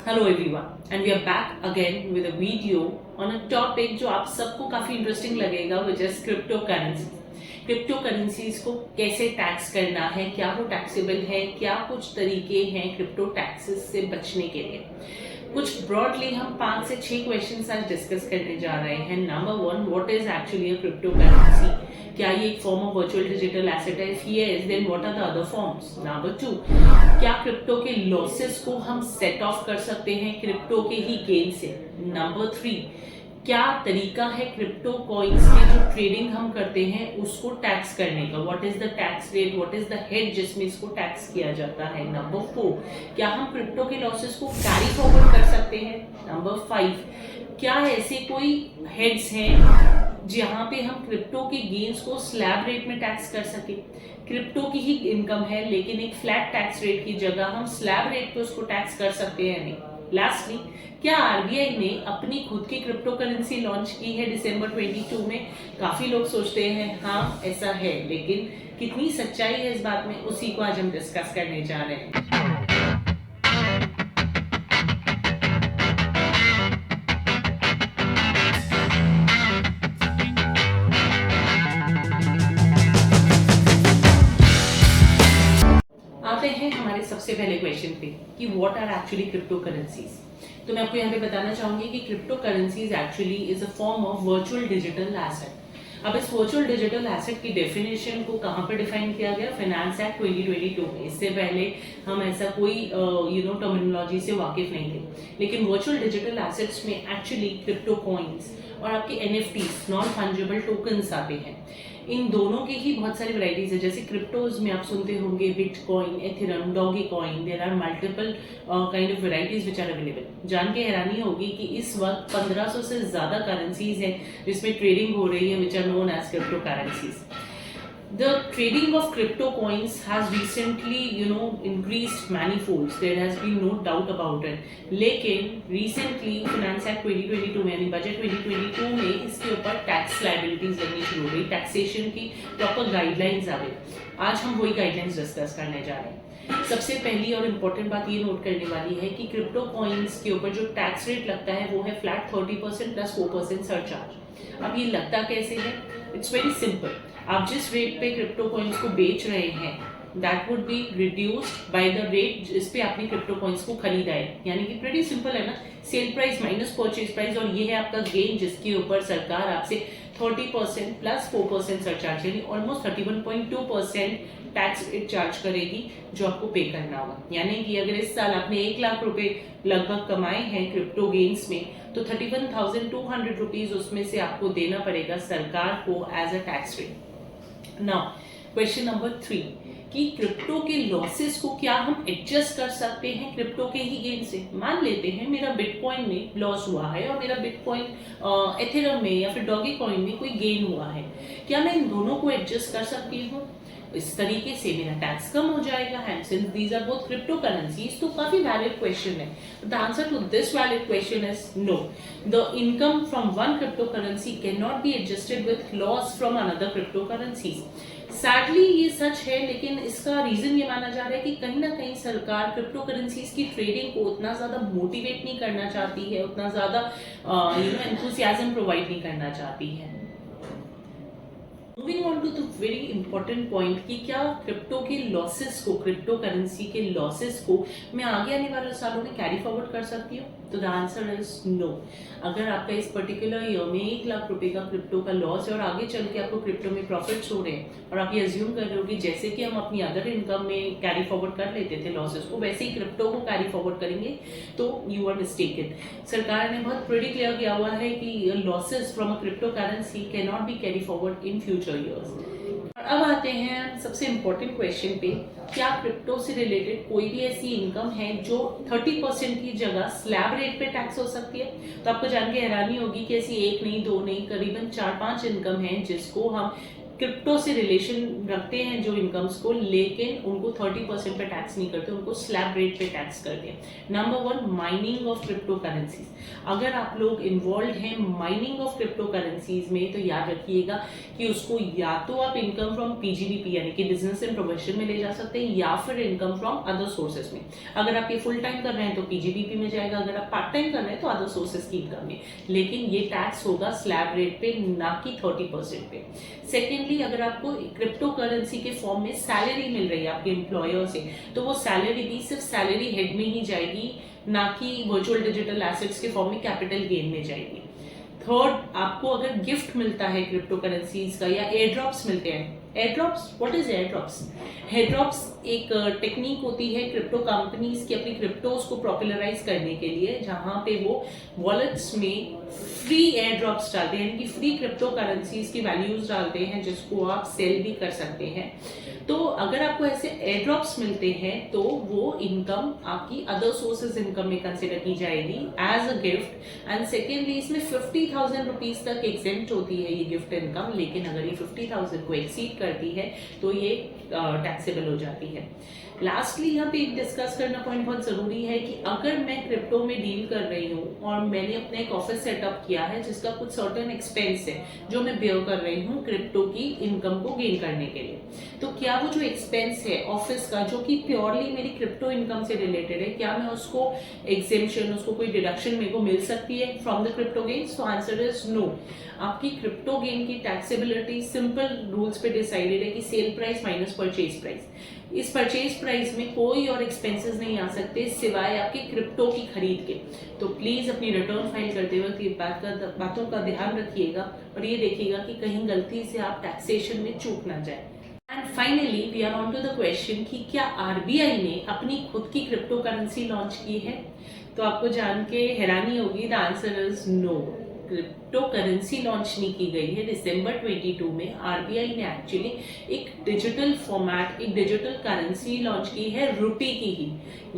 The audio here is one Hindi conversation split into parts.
Hello everyone and we are back again with a video on a topic जो आप सबको काफी इंटरेस्टिंग लगेगा, which is crypto currency. Crypto currencies को कैसे टैक्स करना है, क्या वो टैक्सेबल है, क्या कुछ तरीके हैं क्रिप्टो टैक्सेस से बचने के लिए। कुछ ब्रॉडली हम 5 से 6 क्वेश्चंस आज डिस्कस करने जा रहे हैं। Number 1, what is actually a crypto currency? क्या ये एक form of virtual digital asset है? If yes, then what are the other forms? Number 2, क्या क्रिप्टो के लॉसेस को हम सेट ऑफ कर सकते हैं क्रिप्टो के ही गेन से? नंबर 3, क्या तरीका है क्रिप्टो कॉइन्स की जो ट्रेडिंग हम करते हैं उसको टैक्स करने का? What is the tax rate, what is the head जिसमें इसको टैक्स किया जाता है? नंबर 4, क्या हम क्रिप्टो के लॉसेस को कैरी फॉरवर्ड कर सकते हैं? नंबर 5, क्या ऐसे कोई हेड्स हैं जहां पे हम क्रिप्टो के गेन्स को स्लैब रेट में टैक्स कर सके? क्रिप्टो की ही इनकम है लेकिन एक फ्लैट टैक्स रेट की जगह हम स्लैब रेट पे उसको टैक्स कर सकते हैं नहीं? लास्टली, क्या आरबीआई ने अपनी खुद की क्रिप्टो करेंसी लॉन्च की है दिसंबर 22 में? काफी लोग सोचते हैं हाँ ऐसा है, लेकिन कितनी सच्चाई है इस बात में, उसी को आज हम डिस्कस करने जा रहे हैं। आते हैं हमारे सबसे पहले क्वेश्चन पे कि what are actually crypto currencies. तो मैं आपको यहाँ पे बताना चाहूंगी कि crypto currencies actually is a form of virtual digital asset. अब इस वर्चुअल डिजिटल एसेट की डेफिनेशन को कहाँ पर डिफाइन किया गया? फाइनेंस एक्ट 2022 में। इससे पहले हम ऐसा कोई टर्मिनोलॉजी से वाकिफ नहीं थे, लेकिन वर्चुअल डिजिटल एसेट्स में एक्चुअली क्रिप्टो कॉइन्स और आपके एनएफटीज, नॉन फंजिबल टोकन्स आते हैं। इन दोनों की ही बहुत सारी वैरायटीज है। जैसे क्रिप्टोज में आप सुनते होंगे bitcoin, Ethereum, Dogecoin, there are multiple kind of varieties which are available. जान के हैरानी होगी कि इस वक्त 1500 से ज्यादा करेंसीज हैं जिसमें ट्रेडिंग हो रही है, which are known as cryptocurrencies. The trading of crypto coins has recently, increased manifolds. There has been no doubt about it. लेकिन recently Finance Act 2022 में यानी बजट 2022 में इसके ऊपर टैक्स लाइबिलिटीज लगनी शुरू हो गई, टैक्सेशन की प्रॉपर गाइडलाइंस आ गई। आज हम वही गाइडलाइंस डिस्कस करने जा रहे हैं। सबसे पहली और इम्पोर्टेंट बात ये नोट करने वाली है कि क्रिप्टो कॉइन्स के ऊपर जो टैक्स रेट लगता है वो है फ्लैट 30% प्लस 4% सरचार्ज। अब ये लगता कैसे है? It's very simple. आप जिस रेट पे क्रिप्टो कॉइन्स को बेच रहे हैं that would be reduced by the rate जिस पे आपने क्रिप्टो कॉइन्स को खरीदा है। यानी कि प्रीटी सिंपल है ना, sale price minus purchase price, और ये है आपका गेन जिसके ऊपर सरकार आपसे 30% प्लस 4% सरचार्ज यानी ऑलमोस्ट 31.2% टैक्स रेट चार्ज करेगी जो आपको पे करना होगा। यानी कि अगर इस साल आपने 1 लाख रुपए लगभग कमाए हैं क्रिप्टो गेन्स में, तो 31,200 रुपीज उसमें से आपको देना पड़ेगा सरकार को as a tax rate. Now question number 3 कि क्रिप्टो के लॉसेस को क्या हम एडजस्ट कर सकते हैं क्रिप्टो के ही गेन से? मान लेते हैं मेरा बिटकॉइन में लॉस हुआ है और मेरा बिटकॉइन एथेरियम में या फिर डॉगी कॉइन में कोई गेन हुआ है, क्या मैं इन दोनों को एडजस्ट कर सकती हूँ? इस तरीके से मेरा टैक्स कम हो जाएगा। And since these are both crypto currencies, तो काफी वैलिड क्वेश्चन है। The answer to this valid question is no. The income from one crypto currency can not be adjusted with loss from another crypto currencies. Sadly ये सच है, लेकिन इसका रीजन ये माना जा रहा है कि कहीं ना कहीं सरकार क्रिप्टो करेंसीज की ट्रेडिंग को उतना ज्यादा मोटिवेट नहीं करना चाहती है, उतना ज्यादा एंथुसियाज्म प्रोवाइड नहीं करना चाहती है। Moving on to the very important point कि क्या क्रिप्टो के लॉसेस को, क्रिप्टो करेंसी के लॉसेस को मैं आगे आने वाले सालों में कैरी फॉरवर्ड कर सकती हूँ? तो द आंसर इज नो। अगर आपका इस पर्टिकुलर ईयर में 1 लाख रुपए का क्रिप्टो का लॉस है और आगे चल के आपको क्रिप्टो में प्रॉफिट्स हो रहे हैं और आप ये अज्यूम कर रहे हो कि जैसे कि हम अपनी अदर इनकम में कैरी फॉरवर्ड कर लेते थे लॉसेस को, वैसे ही क्रिप्टो को कैरी फॉरवर्ड करेंगे, तो यू आर मिस्टेकन। सरकार ने बहुत प्रीटी क्लियर किया हुआ है कि losses from a crypto currency can not be carry forward in future years. अब आते हैं सबसे इंपॉर्टेंट क्वेश्चन पे, क्या क्रिप्टो से रिलेटेड कोई भी ऐसी इनकम है जो 30% की जगह स्लैब रेट पे टैक्स हो सकती है? तो आपको जान के हैरानी होगी कि ऐसी 1 नहीं, 2 नहीं, करीबन 4-5 इनकम है जिसको हम क्रिप्टो से रिलेशन रखते हैं जो इनकम्स को, लेकिन उनको 30% पे टैक्स नहीं करते, उनको स्लैब रेट पे टैक्स करते हैं। Number 1, mining of crypto currencies. अगर आप लोग इन्वॉल्व हैं माइनिंग ऑफ क्रिप्टो करेंसीज में तो याद रखिएगा कि उसको या तो आप इनकम फ्रॉम पीजीडीपी यानी कि बिजनेस एंड प्रोफेशन में ले जा सकते हैं, या फिर इनकम फ्रॉम अदर सोर्सेज में। अगर आप ये फुल टाइम कर रहे हैं तो पीजीडीपी में जाएगा, अगर आप पार्ट टाइम कर रहे हैं तो अदर सोर्सेज की इनकम में, लेकिन ये टैक्स होगा स्लैब रेट पे, ना कि 30% पे। सेकेंडली, अगर आपको क्रिप्टो करेंसी के फॉर्म में सैलरी मिल रही है आपके एम्प्लॉयर से, तो वो सैलरी भी सिर्फ सैलरी हेड में ही जाएगी, ना कि वर्चुअल डिजिटल एसेट्स के फॉर्म में कैपिटल गेन में जाएगी। थर्ड, आपको अगर गिफ्ट मिलता है क्रिप्टो करेंसीज का या एयर ड्रॉप्स मिलते हैं। Air drops, what is air drops? Air drops एक टेक्निक होती है क्रिप्टो कंपनीज की अपनी क्रिप्टोज को पॉपुलराइज करने के लिए, जहां पे वो वॉलेट्स में फ्री एयर ड्रॉप्स डालते हैं, यानी कि फ्री क्रिप्टो करेंसीज की वैल्यूज डालते हैं जिसको आप सेल भी कर सकते हैं। तो अगर आपको ऐसे एयर ड्रॉप्स मिलते हैं तो वो इनकम आपकी अदर सोर्सेज इनकम में कंसिडर की जाएगी as a gift. And secondly, इसमें 50,000 रुपीज तक एग्जेम्प्ट होती है ये गिफ्ट इनकम, लेकिन अगर ये 50,000 को एक्सीड करती है तो ये टैक्सेबल हो जाती है। लास्टली यहाँ पे एक डिस्कस करना पॉइंट बहुत जरूरी है कि अगर मैं क्रिप्टो में डील कर रही हूँ और मैंने अपना एक ऑफिस सेटअप किया है जिसका कुछ सर्टेन एक्सपेंस है जो मैं बेयर कर रही हूँ क्रिप्टो की इनकम को गेन करने के लिए, तो क्या वो जो एक्सपेंस है ऑफिस का जो कि प्योरली मेरी क्रिप्टो इनकम से रिलेटेड है, क्या मैं उसको एग्जेम्पशन, उसको कोई डिडक्शन मेरे को मिल सकती है फ्रॉम द क्रिप्टो गेन्स? तो आंसर इज नो। आपकी क्रिप्टो गेन की टैक्सेबिलिटी सिंपल रूल्स पे डिसाइडेड है कि sale price minus purchase price. इस परचेज प्राइस में कोई और एक्सपेंसेस नहीं आ सकते सिवाय आपके क्रिप्टो की खरीद के। तो प्लीज अपनी रिटर्न फाइल करते वक्त ये बातों का ध्यान रखिएगा और ये देखिएगा कि कहीं गलती से आप टैक्सेशन में चूक ना जाए। And finally we are on to the question कि क्या आरबीआई ने अपनी खुद की क्रिप्टो करेंसी लॉन्च की है? तो आपको जान के हैरानी होगी, the answer is no. Crypto currency launch नहीं की गई है। दिसंबर 22 में आरबीआई ने एक्चुअली एक डिजिटल फॉर्मेट, एक डिजिटल करेंसी लॉन्च की है रुपी की ही,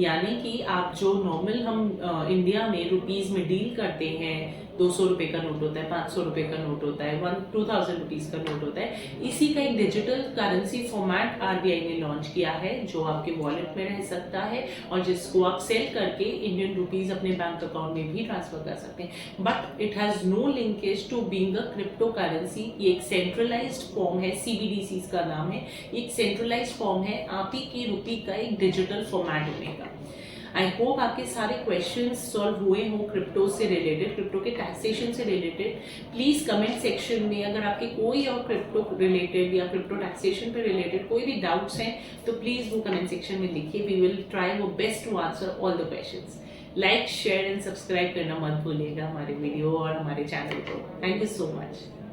यानी कि आप जो नॉर्मल हम इंडिया में रुपीज में डील करते हैं, 200 रुपए का नोट होता है, 500 रुपए का नोट होता है, 2000 रुपीज का नोट होता है, इसी का एक डिजिटल करेंसी फॉर्मेट आरबीआई ने लॉन्च किया है जो आपके वॉलेट में रह सकता है और जिसको आप सेल करके इंडियन रुपीज अपने बैंक अकाउंट में भी ट्रांसफर कर सकते हैं। But it has no linkage to being a crypto currency. ये एक सेंट्रलाइज्ड फॉर्म है, सीबीडीसी का नाम है, एक सेंट्रलाइज्ड फॉर्म है आप ही की रुपी का एक डिजिटल फॉर्मेट होने का। आई होप आपके सारे क्वेश्चंस सॉल्व हुए हों क्रिप्टो से रिलेटेड, क्रिप्टो के टैक्सेशन से रिलेटेड। प्लीज कमेंट सेक्शन में अगर आपके कोई और क्रिप्टो रिलेटेड या क्रिप्टो टैक्सेशन पे रिलेटेड कोई भी डाउट्स हैं तो प्लीज वो कमेंट सेक्शन में लिखिए। वी विल ट्राई वो best to answer all the questions. Like, share and subscribe करना मत भूलिएगा हमारे वीडियो और हमारे चैनल को। Thank you so much.